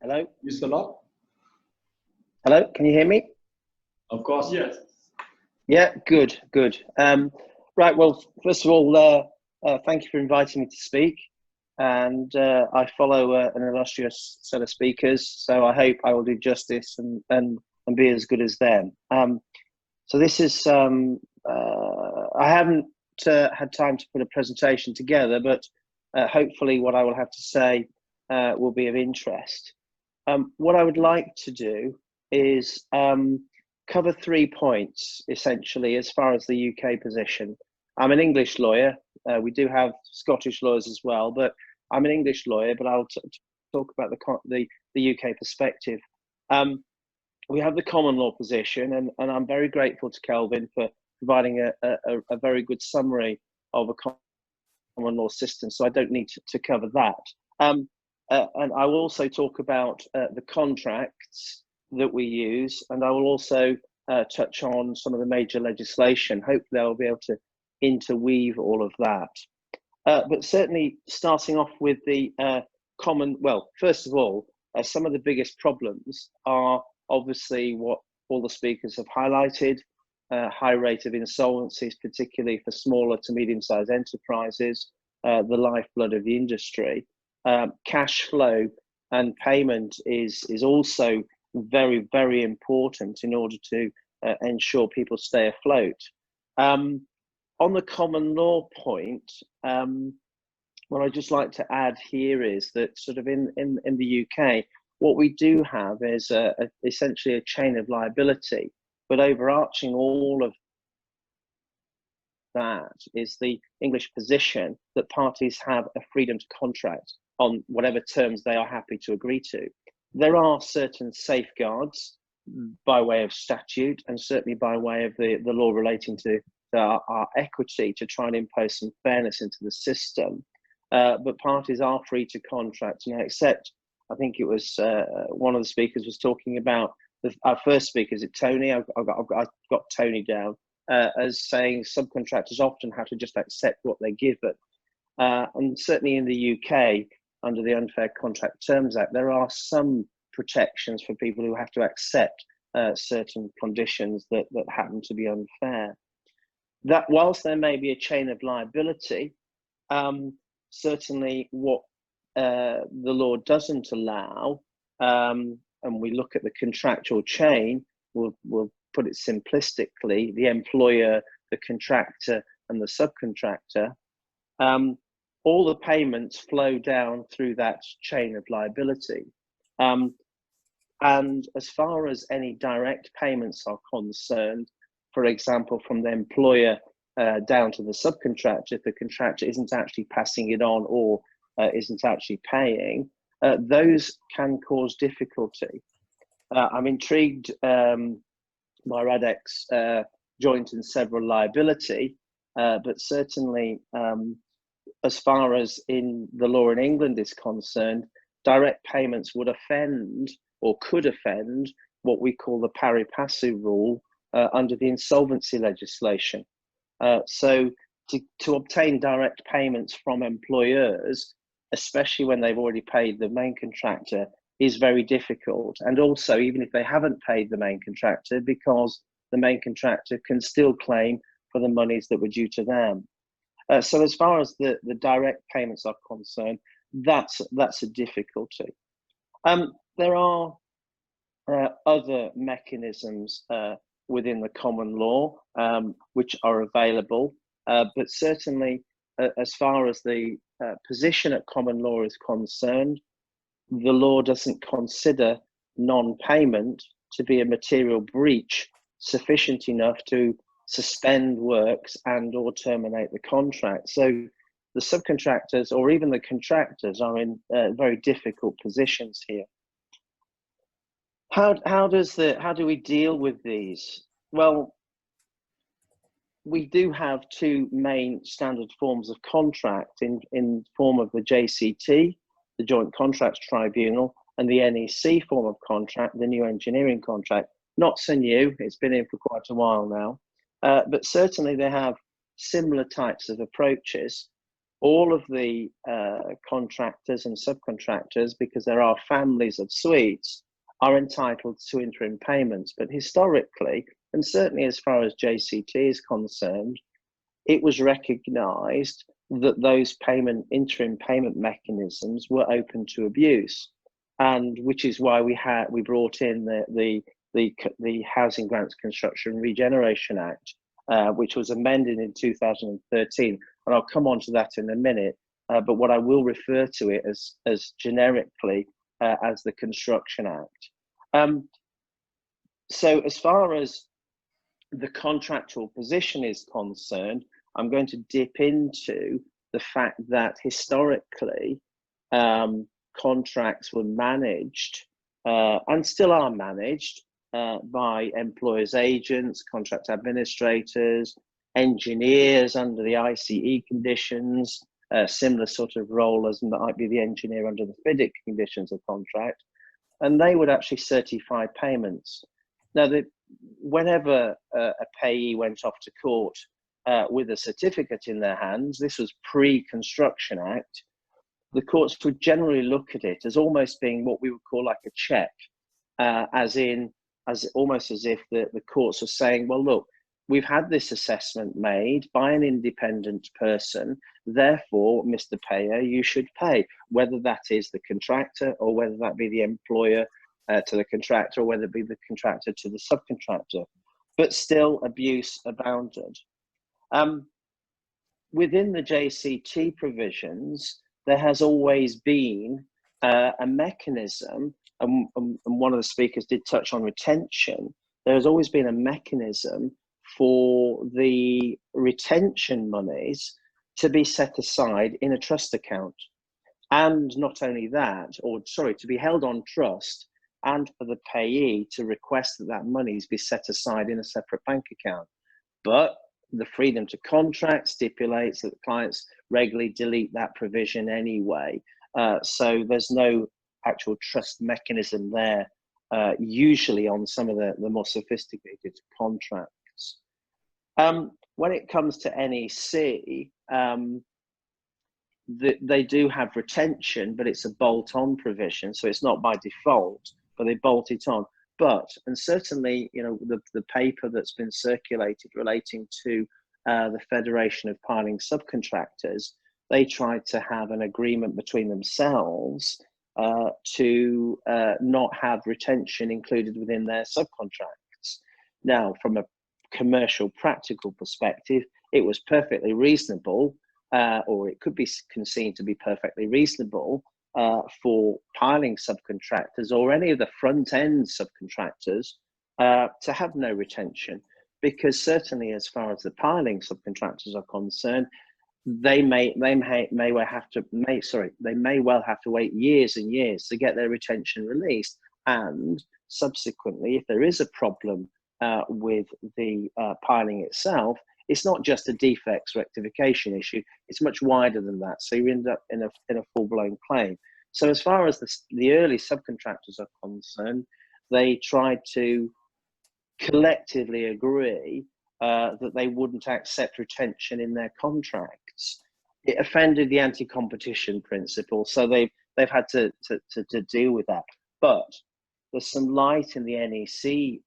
Hello? Use a lot? Hello, can you hear me? Of course, yes. Yeah, good, good. Right, well, first of all, thank you for inviting me to speak. And I follow an illustrious set of speakers, so I hope I will do justice and be as good as them. So this is, I haven't had time to put a presentation together, but hopefully what I will have to say will be of interest. What I would like to do is cover 3 points, essentially, as far as the UK position. I'm an English lawyer. We do have Scottish lawyers as well, but I'm an English lawyer, but I'll talk about the UK perspective. We have the common law position, and I'm very grateful to Kelvin for providing a very good summary of a common law system, so I don't need to cover that. And I will also talk about the contracts that we use, and I will also touch on some of the major legislation. Hopefully I'll be able to interweave all of that. But certainly starting off with the well, first of all, some of the biggest problems are obviously what all the speakers have highlighted, high rate of insolvencies, particularly for smaller to medium-sized enterprises, the lifeblood of the industry. Cash flow and payment is also very, very important in order to ensure people stay afloat. On the common law point, what I'd just like to add here is that sort of in the UK, what we do have is essentially a chain of liability, but overarching all of that is the English position that parties have a freedom to contract on whatever terms they are happy to agree to. There are certain safeguards by way of statute and certainly by way of the law relating to our equity to try and impose some fairness into the system. But parties are free to contract, and I accept, I think it was one of the speakers was talking about, our first speaker, is it Tony? I've got Tony down as saying subcontractors often have to just accept what they're given. And certainly in the UK, under the Unfair Contract Terms Act, there are some protections for people who have to accept certain conditions that happen to be unfair. That whilst there may be a chain of liability, certainly what the law doesn't allow, and we look at the contractual chain, we'll put it simplistically, the employer, the contractor, and the subcontractor, all the payments flow down through that chain of liability. And as far as any direct payments are concerned, for example, from the employer down to the subcontractor, if the contractor isn't actually passing it on or isn't actually paying, those can cause difficulty. I'm intrigued by Radek's joint and several liability, but certainly as far as in the law in England is concerned, direct payments would offend or could offend what we call the pari passu rule under the insolvency legislation. So to obtain direct payments from employers, especially when they've already paid the main contractor, is very difficult. And also, even if they haven't paid the main contractor, because the main contractor can still claim for the monies that were due to them. So as far as the direct payments are concerned, that's a difficulty. There are other mechanisms within the common law which are available, but certainly as far as the position at common law is concerned, the law doesn't consider non-payment to be a material breach sufficient enough to suspend works and or terminate the contract. So the subcontractors or even the contractors are in very difficult positions here. How do we deal with these? Well, we do have two main standard forms of contract in form of the JCT, the Joint Contracts Tribunal, and the NEC form of contract, the new engineering contract. Not so new, it's been in for quite a while now, but certainly they have similar types of approaches. all of the contractors and subcontractors, because there are families of suites, are entitled to interim payments. But historically, and certainly as far as JCT is concerned, it was recognised that those interim payment mechanisms were open to abuse, and which is why we brought in the Housing Grants Construction and Regeneration Act, which was amended in 2013, and I'll come on to that in a minute. But what I will refer to it as generically as the Construction Act. So as far as the contractual position is concerned, I'm going to dip into the fact that historically contracts were managed and still are managed by employers' agents, contract administrators, engineers under the ICE conditions, similar sort of role as might be the engineer under the FIDIC conditions of contract, and they would actually certify payments. Now, whenever a payee went off to court with a certificate in their hands, this was pre-Construction Act, the courts would generally look at it as almost being what we would call like a check, almost as if the courts are saying, well, look, we've had this assessment made by an independent person, therefore, Mr. Payer, you should pay, whether that is the contractor or whether that be the employer to the contractor, or whether it be the contractor to the subcontractor. But still, abuse abounded. Within the JCT provisions, there has always been a mechanism, and one of the speakers did touch on retention. There has always been a mechanism for the retention monies to be set aside in a trust account. And not only that, to be held on trust, and for the payee to request that monies be set aside in a separate bank account. But the freedom to contract stipulates that the clients regularly delete that provision anyway. So there's no actual trust mechanism there, usually on some of the more sophisticated contracts. When it comes to NEC, they do have retention, but it's a bolt-on provision, so it's not by default, but they bolt it on. But, and certainly, you know, the paper that's been circulated relating to the Federation of Piling Subcontractors, they tried to have an agreement between themselves to not have retention included within their subcontracts. Now, from a commercial practical perspective, it was perfectly reasonable, or it could be seen to be perfectly reasonable for piling subcontractors or any of the front-end subcontractors to have no retention, because certainly as far as the piling subcontractors are concerned, they may well have to wait years and years to get their retention released, and subsequently, if there is a problem with the piling itself, it's not just a defects rectification issue, it's much wider than that. So you end up in a full-blown claim. So as far as the early subcontractors are concerned, they tried to collectively agree that they wouldn't accept retention in their contracts. It offended the anti-competition principle, so they've had to deal with that. But there's some light in the NEC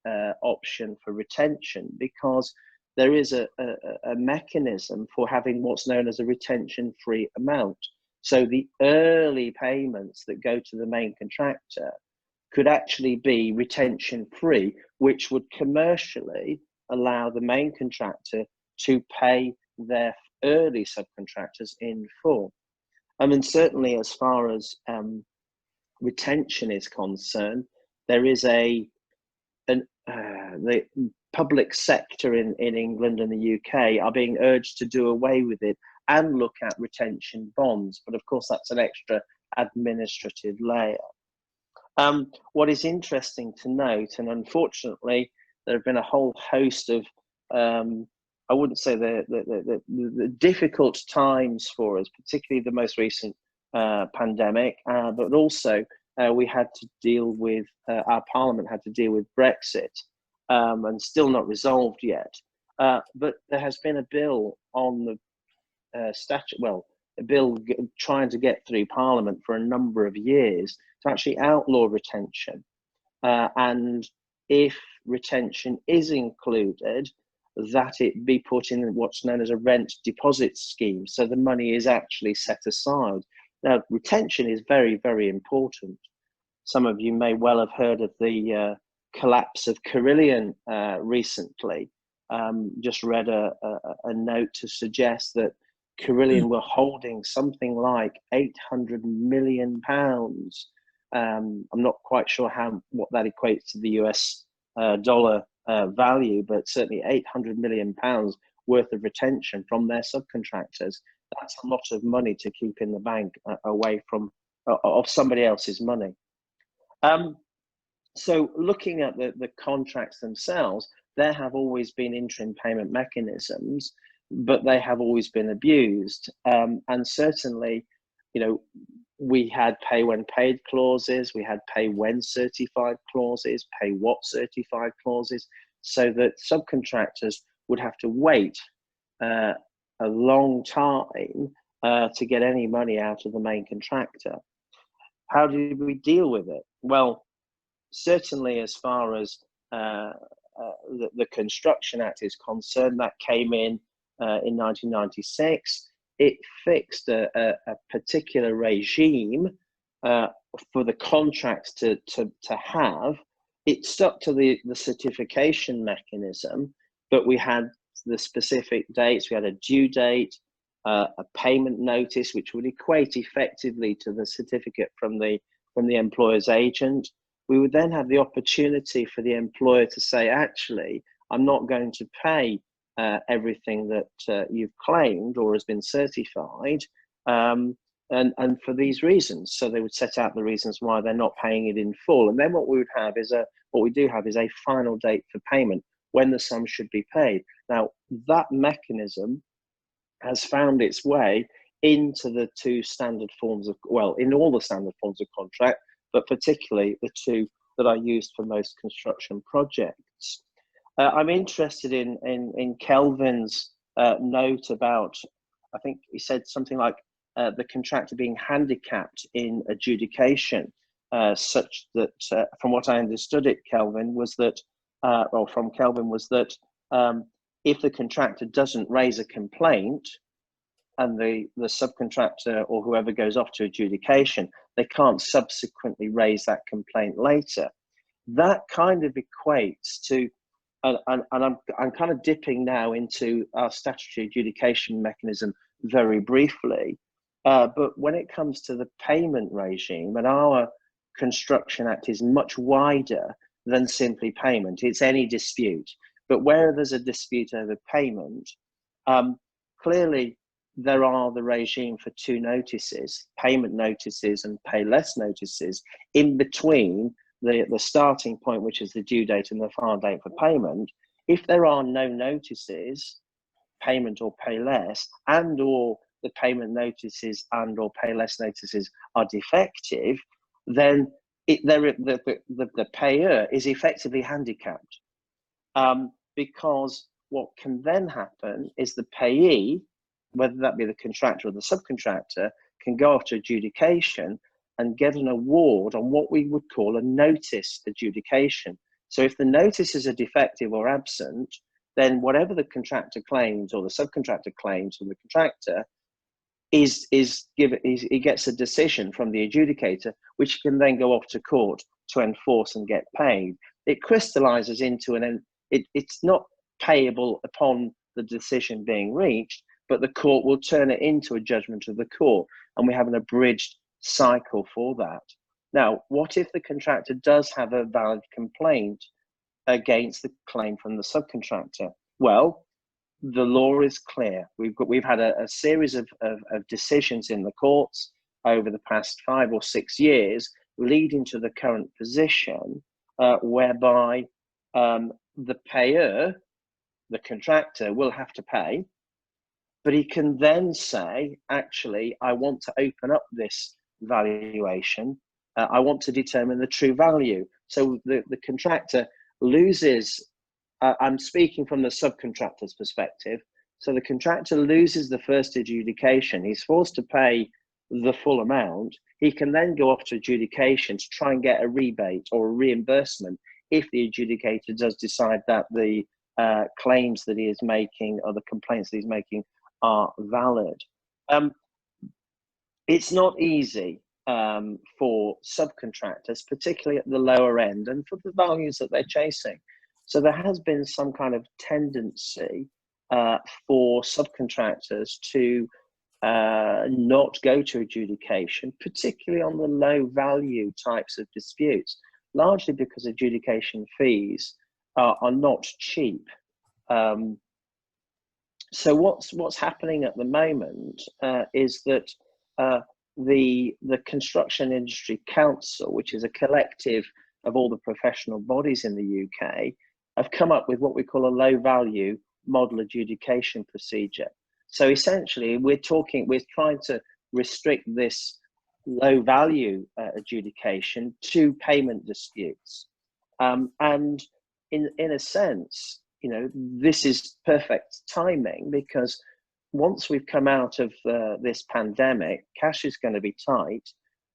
option for retention, because there is a mechanism for having what's known as a retention-free amount. So the early payments that go to the main contractor could actually be retention-free, which would commercially allow the main contractor to pay their early subcontractors in full. I mean, certainly as far as retention is concerned, there is the public sector in England and the UK are being urged to do away with it and look at retention bonds. But of course, that's an extra administrative layer. What is interesting to note, and unfortunately, there have been a whole host of, I wouldn't say the difficult times for us, particularly the most recent pandemic, but also we had to deal with, our Parliament had to deal with Brexit, and still not resolved yet. But there has been a bill on the bill trying to get through Parliament for a number of years to actually outlaw retention. And if retention is included, that it be put in what's known as a rent deposit scheme. So the money is actually set aside. Now, retention is very, very important. Some of you may well have heard of the collapse of Carillion recently. Just read a note to suggest that Carillion were holding something like £800 million. I'm not quite sure what that equates to the US dollar value, but certainly £800 million worth of retention from their subcontractors. That's a lot of money to keep in the bank away from of somebody else's money. So looking at the contracts themselves, there have always been interim payment mechanisms, but they have always been abused. And certainly, you know, we had pay when paid clauses, we had pay when certified clauses, pay what certified clauses, so that subcontractors would have to wait a long time to get any money out of the main contractor. How did we deal with it? Well, certainly as far as the Construction Act is concerned, that came in 1996. It fixed a particular regime for the contracts to have. It stuck to the certification mechanism, but we had the specific dates. We had a due date, a payment notice, which would equate effectively to the certificate from the employer's agent. We would then have the opportunity for the employer to say, actually, I'm not going to pay everything that you've claimed or has been certified, and for these reasons. So they would set out the reasons why they're not paying it in full. And then what we do have is a final date for payment when the sum should be paid. Now, that mechanism has found its way into the two standard forms of, well, in all the standard forms of contract, but particularly the two that are used for most construction projects. I'm interested in Kelvin's note about, I think he said something like the contractor being handicapped in adjudication, such that, from what I understood it, Kelvin, was that, if the contractor doesn't raise a complaint and the subcontractor or whoever goes off to adjudication, they can't subsequently raise that complaint later. That kind of equates to, and I'm kind of dipping now into our statutory adjudication mechanism very briefly, but when it comes to the payment regime, and our Construction Act is much wider than simply payment. It's any dispute, but where there's a dispute over payment, clearly there are the regime for two notices, payment notices and pay less notices, in between the starting point, which is the due date, and the final date for payment. If there are no notices, payment or pay less, and or the payment notices and or pay less notices are defective, then the payer is effectively handicapped, because what can then happen is the payee, whether that be the contractor or the subcontractor, can go after adjudication and get an award on what we would call a notice adjudication. So if the notices are defective or absent, then whatever the contractor claims or the subcontractor claims from the contractor he gets a decision from the adjudicator, which can then go off to court to enforce and get paid. It crystallizes into it's not payable upon the decision being reached, but the court will turn it into a judgment of the court, and we have an abridged cycle for that. Now, what if the contractor does have a valid complaint against the claim from the subcontractor? Well, the law is clear. We've had a series of decisions in the courts over the past 5 or 6 years, leading to the current position whereby the payer, the contractor, will have to pay, but he can then say, actually, I want to open up this valuation. I want to determine the true value. So the contractor loses, I'm speaking from the subcontractor's perspective, So the contractor loses the first adjudication. He's forced to pay the full amount. He can then go off to adjudication to try and get a rebate or a reimbursement if the adjudicator does decide that the claims that he is making or the complaints that he's making are valid. It's not easy for subcontractors, particularly at the lower end and for the values that they're chasing. So there has been some kind of tendency for subcontractors to not go to adjudication, particularly on the low value types of disputes, largely because adjudication fees are not cheap. So what's happening at the moment is that the Construction Industry Council, which is a collective of all the professional bodies in the UK, have come up with what we call a low value model adjudication procedure. So essentially, we're trying to restrict this low value adjudication to payment disputes. And in a sense, you know, this is perfect timing, because once we've come out of this pandemic, cash is going to be tight,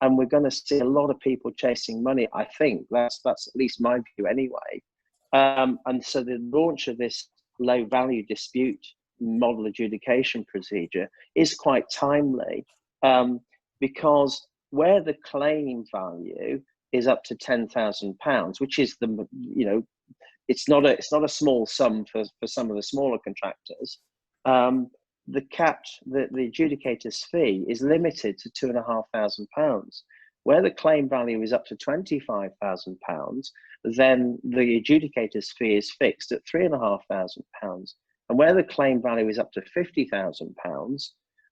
and we're going to see a lot of people chasing money. I think that's at least my view anyway. And so the launch of this low value dispute model adjudication procedure is quite timely, because where the claim value is up to £10,000, which is the, you know, it's not a small sum for some of the smaller contractors. The adjudicator's fee is limited to £2,500. Where the claim value is up to £25,000, then the adjudicator's fee is fixed at £3,500. And where the claim value is up to £50,000,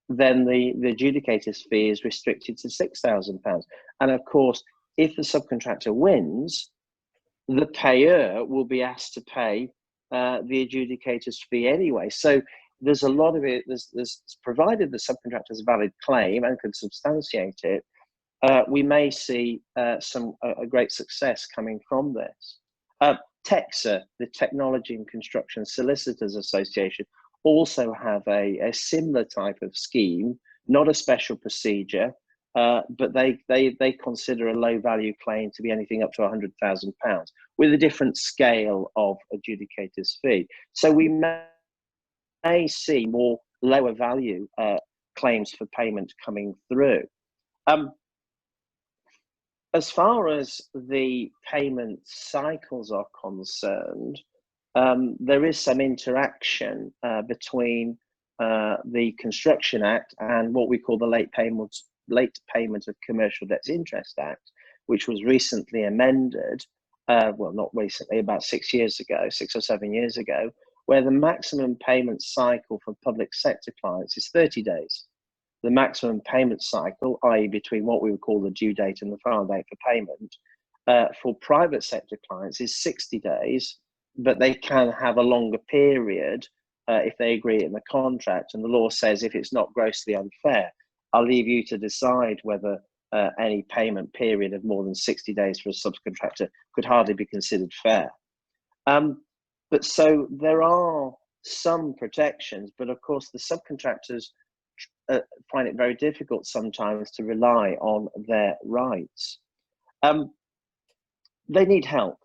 then the adjudicator's fee is restricted to £6,000. And of course, if the subcontractor wins, the payer will be asked to pay the adjudicator's fee anyway. So there's a lot of it, there's provided the subcontractor has a valid claim and can substantiate it, we may see a great success coming from this. TEXA, the Technology and Construction Solicitors Association, also have a similar type of scheme, not a special procedure, but they consider a low value claim to be anything up to £100,000 with a different scale of adjudicator's fee. So we may see more lower value claims for payment coming through. As far as the payment cycles are concerned, there is some interaction between the Construction Act and what we call the Late Payment of Commercial Debts Interest Act, which was recently amended, well, not recently, about 6 or 7 years ago, where the maximum payment cycle for public sector clients is 30 days. The maximum payment cycle, i.e. between what we would call the due date and the final date for payment, for private sector clients is 60 days, but they can have a longer period if they agree in the contract. And the law says if it's not grossly unfair, I'll leave you to decide whether any payment period of more than 60 days for a subcontractor could hardly be considered fair. But so there are some protections, but of course the subcontractors find it very difficult sometimes to rely on their rights. They need help.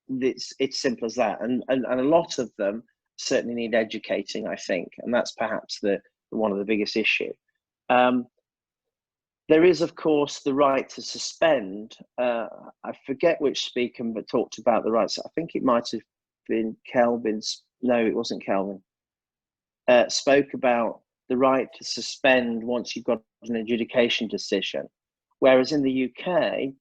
It's simple as that. And a lot of them certainly need educating, I think, and that's perhaps one of the biggest issues. There is, of course, the right to suspend. I forget which speaker but talked about the rights. I think it might have been Kelvin's. No, it wasn't Kelvin. Spoke about the right to suspend once you've got an adjudication decision. Whereas in the UK,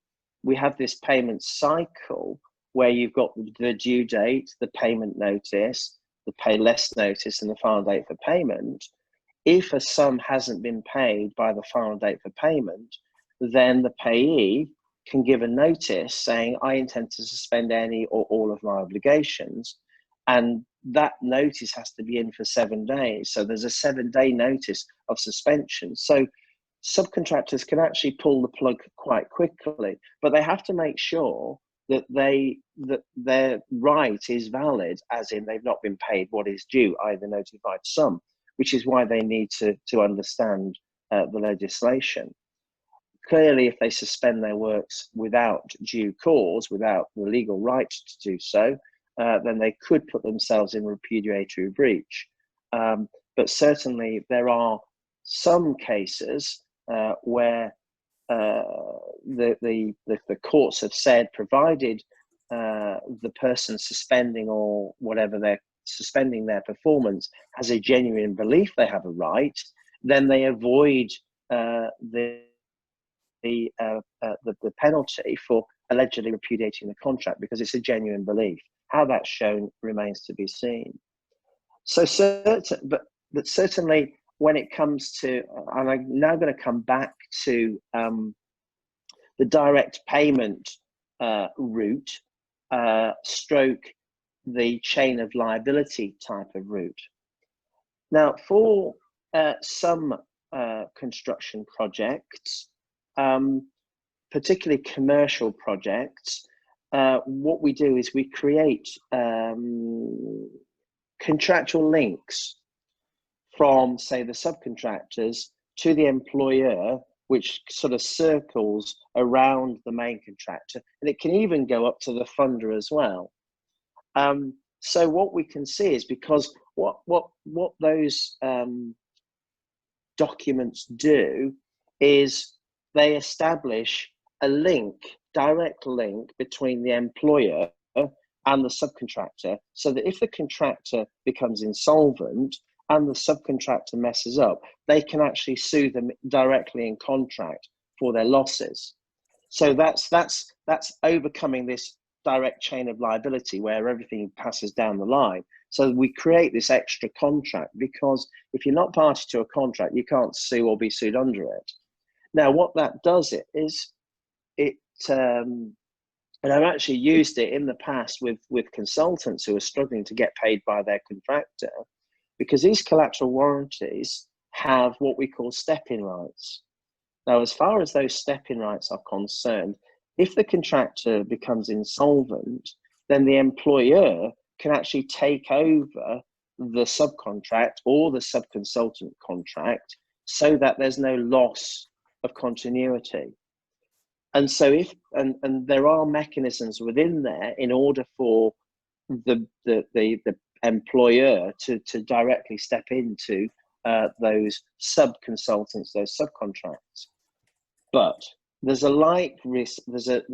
we have this payment cycle where you've got the due date, the payment notice, the pay less notice, and the final date for payment. If a sum hasn't been paid by the final date for payment, then the payee can give a notice saying, I intend to suspend any or all of my obligations. And that notice has to be in for 7 days. So there's a 7-day notice of suspension. So subcontractors can actually pull the plug quite quickly, but they have to make sure that their right is valid, as in they've not been paid what is due, either notified sum, which is why they need to understand the legislation. Clearly, if they suspend their works without due cause, without the legal right to do so, then they could put themselves in repudiatory breach. But certainly there are some cases where the courts have said, provided the person suspending or whatever they're suspending their performance has a genuine belief they have a right, then they avoid the penalty for allegedly repudiating the contract because it's a genuine belief. How that's shown remains to be seen. So but certainly when it comes to, and I'm now going to come back to the direct payment route, stroke the chain of liability type of route. Now, for some construction projects, particularly commercial projects, what we do is we create contractual links from, say, the subcontractors to the employer, which sort of circles around the main contractor, and it can even go up to the funder as well. So what we can see is, because what those documents do is they establish a link, direct link between the employer and the subcontractor, so that if the contractor becomes insolvent and the subcontractor messes up, they can actually sue them directly in contract for their losses. So that's overcoming this direct chain of liability where everything passes down the line. So we create this extra contract, because if you're not party to a contract, you can't sue or be sued under it. Now, what that does is and I've actually used it in the past with consultants who are struggling to get paid by their contractor, because these collateral warranties have what we call step-in rights. Now, as far as those step-in rights are concerned, if the contractor becomes insolvent, then the employer can actually take over the subcontract or the subconsultant contract, so that there's no loss of continuity. And so and there are mechanisms within there in order for the employer to directly step into those sub-consultants, those subcontracts. But there's a like risk, there's a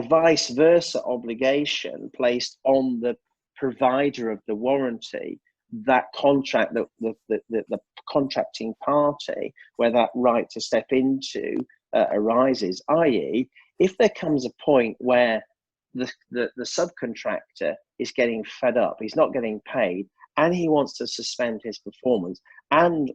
vice versa obligation placed on the provider of the warranty, that contract, the contracting party, where that right to step into arises, i.e., if there comes a point where the subcontractor is getting fed up, he's not getting paid, and he wants to suspend his performance, and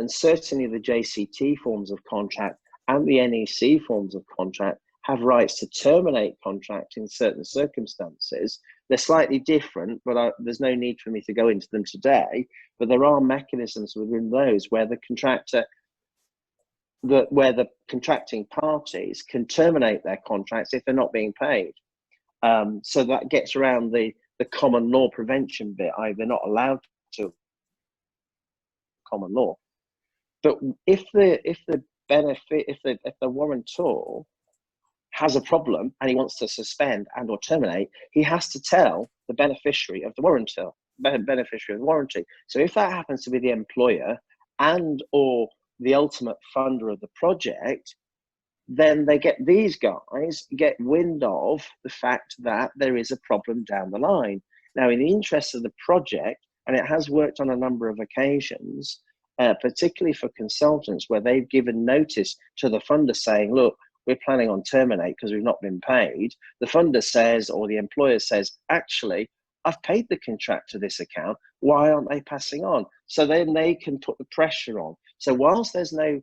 certainly the JCT forms of contract and the NEC forms of contract have rights to terminate contract in certain circumstances. They're slightly different, but there's no need for me to go into them today. But there are mechanisms within those where the contracting parties can terminate their contracts if they're not being paid. So that gets around the common law prevention bit. They're not allowed to common law. But if the warrantor has a problem and he wants to suspend and or terminate, he has to tell the beneficiary of the warranty. So if that happens to be the employer and or the ultimate funder of the project, then these guys get wind of the fact that there is a problem down the line. Now, in the interest of the project, and it has worked on a number of occasions, particularly for consultants where they've given notice to the funder saying, look, we're planning on terminate because we've not been paid. The funder says, or the employer says, actually, I've paid the contract to this account. Why aren't they passing on? So then they can put the pressure on. So whilst there's no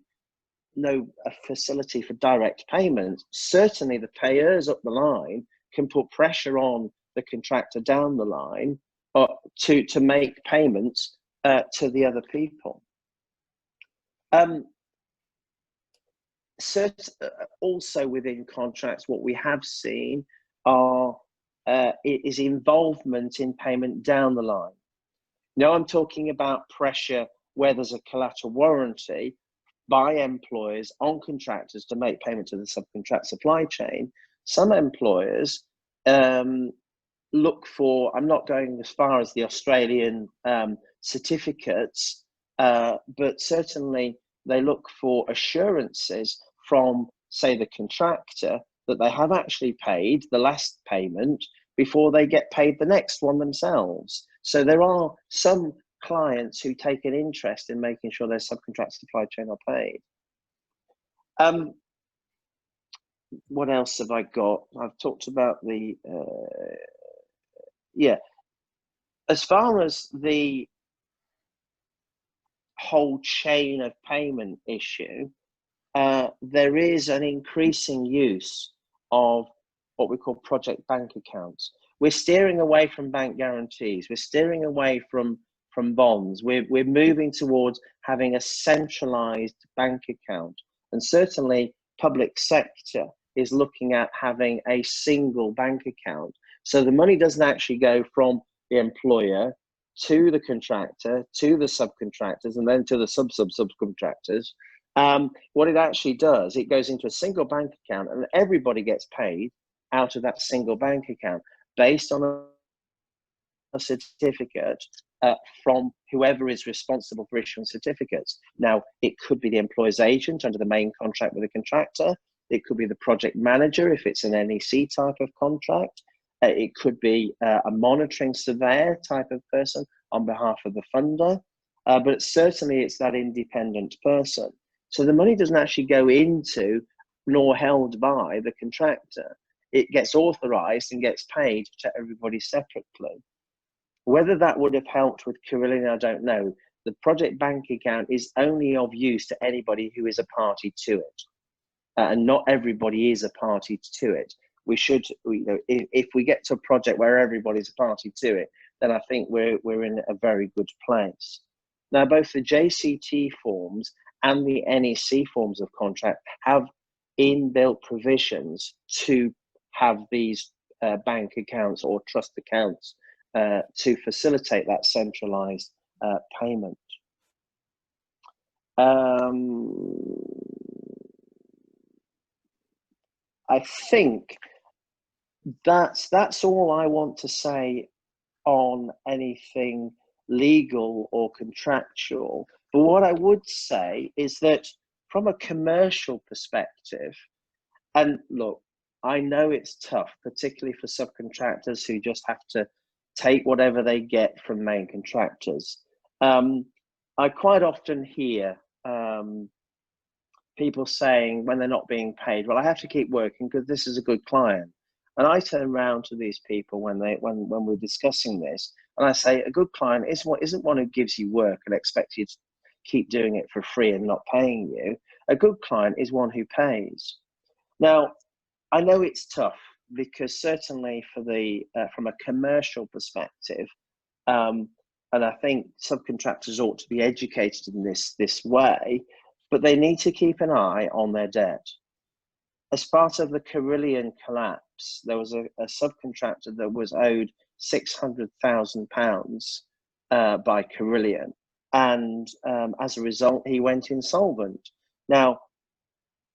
facility for direct payment, certainly the payers up the line can put pressure on the contractor down the line to make payments to the other people. Also within contracts, what we have seen is involvement in payment down the line. Now I'm talking about pressure where there's a collateral warranty by employers on contractors to make payment to the subcontract supply chain. Some employers look for, I'm not going as far as the Australian certificates, but certainly they look for assurances from, say, the contractor that they have actually paid the last payment before they get paid the next one themselves. So there are some clients who take an interest in making sure their subcontract supply chain are paid. What else have I got? I've talked about the, as far as the whole chain of payment issue, there is an increasing use of what we call project bank accounts. We're steering away from bank guarantees. We're steering away from bonds. We're moving towards having a centralized bank account. And certainly public sector is looking at having a single bank account. So the money doesn't actually go from the employer to the contractor, to the subcontractors, and then to the subcontractors. What it actually does, it goes into a single bank account and everybody gets paid out of that single bank account based on a certificate from whoever is responsible for issuing certificates. Now, it could be the employer's agent under the main contract with the contractor. It could be the project manager if it's an NEC type of contract. It could be a monitoring surveyor type of person on behalf of the funder. But certainly it's that independent person. So the money doesn't actually go into nor held by the contractor. It gets authorized and gets paid to everybody separately. Whether that would have helped with Carillion, I don't know. The project bank account is only of use to anybody who is a party to it. And not everybody is a party to it. We should, if we get to a project where everybody's a party to it, then I think we're in a very good place. Now, both the JCT forms and the NEC forms of contract have inbuilt provisions to have these bank accounts or trust accounts to facilitate that centralized payment. I think that's all I want to say on anything legal or contractual. But what I would say is that from a commercial perspective, and look, I know it's tough, particularly for subcontractors who just have to take whatever they get from main contractors. I quite often hear people saying when they're not being paid, well, I have to keep working because this is a good client. And I turn around to these people when we're discussing this, and I say, a good client isn't one who gives you work and expects you to keep doing it for free and not paying you. A good client is one who pays. Now, I know it's tough because certainly for the from a commercial perspective, and I think subcontractors ought to be educated in this way, but they need to keep an eye on their debt. As part of the Carillion collapse, there was a subcontractor that was owed £600,000 by Carillion, and as a result, he went insolvent. Now,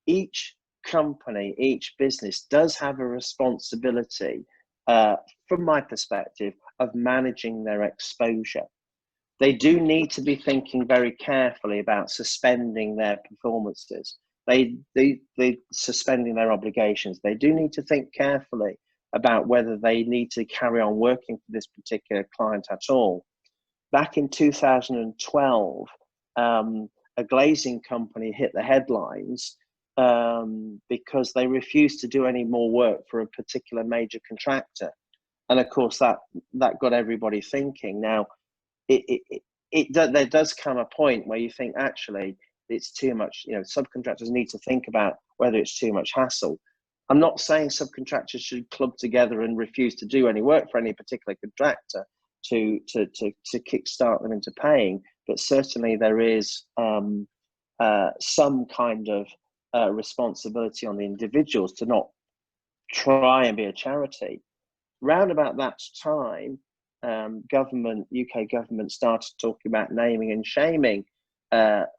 each company, each business does have a responsibility, from my perspective, of managing their exposure. They do need to be thinking very carefully about suspending their performances. They suspending their obligations. They do need to think carefully about whether they need to carry on working for this particular client at all. Back in 2012, a glazing company hit the headlines because they refused to do any more work for a particular major contractor. And of course, that got everybody thinking. Now, there does come a point where you think, actually, it's too much. Subcontractors need to think about whether it's too much hassle. I'm not saying subcontractors should club together and refuse to do any work for any particular contractor to kickstart them into paying, but certainly there is some kind of responsibility on the individuals to not try and be a charity. Round about that time, UK government started talking about naming and shaming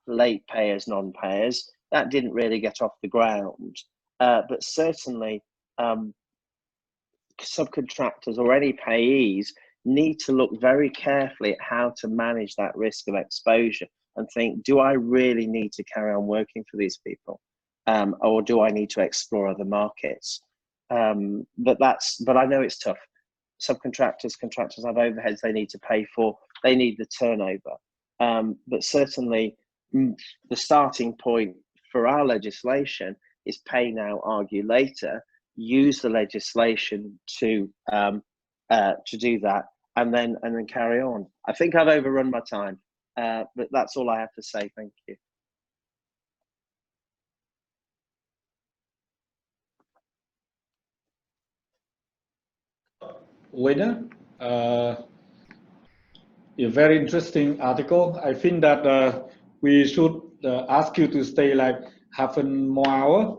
late payers, non-payers. That didn't really get off the ground, but certainly subcontractors or any payees need to look very carefully at how to manage that risk of exposure and think, do I really need to carry on working for these people? Or do I need to explore other markets? But I know it's tough. Subcontractors, contractors have overheads they need to pay for. They need the turnover. But certainly the starting point for our legislation is pay now, argue later. Use the legislation to do that, and then carry on. I think I've overrun my time, but that's all I have to say. Thank you. Winner, a very interesting article. I think that we should ask you to stay like half an more hour